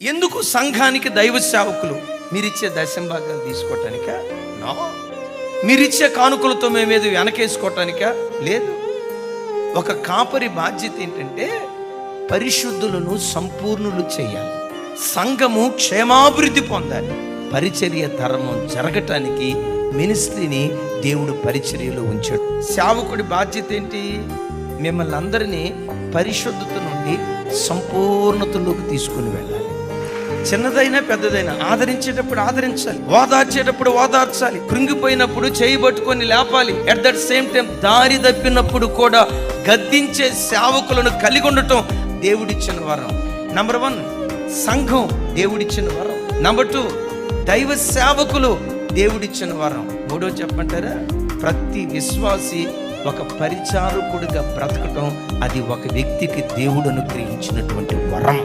ఎందుకు సంఘానికి దైవ సేవకులు? మీరిచ్చే దశంభాగాలు తీసుకోవటానికా? నో. మీరిచ్చే కానుకలతో మేమేది వెనకేసుకోవటానికా? లేదు. ఒక కాపరి బాధ్యత ఏంటంటే పరిశుద్ధులను సంపూర్ణులు చేయాలి, సంఘము క్షేమాభివృద్ధి పొందాలి, పరిచర్య ధర్మం జరగటానికి మినిస్ట్రీని దేవుడు పరిచర్యలో ఉంచాడు. సేవకుడి బాధ్యత ఏంటి? మిమ్మల్ని అందరినీ పరిశుద్ధత నుండి సంపూర్ణతలోకి తీసుకుని వెళ్ళాలి. చిన్నదైనా పెద్దదైనా ఆదరించేటప్పుడు ఆదరించాలి, ఓదార్చేటప్పుడు ఓదార్చాలి, కృంగిపోయినప్పుడు చేయబట్టుకొని లేపాలి. అట్ దట్ సేమ్ టైం దారి తప్పినప్పుడు కూడా గద్దించే సేవకులను కలిగి ఉండటం దేవుడిచ్చిన వరం. నంబర్ 1 సంఘం దేవుడిచ్చిన వరం. నంబర్ 2 దైవ సేవకులు దేవుడిచ్చిన వరం. 3 చెప్పంటారా? ప్రతి విశ్వాసి ఒక పరిచారకుడిగా బ్రతకటం అది ఒక వ్యక్తికి దేవుడు అనుగ్రహించినటువంటి వరం.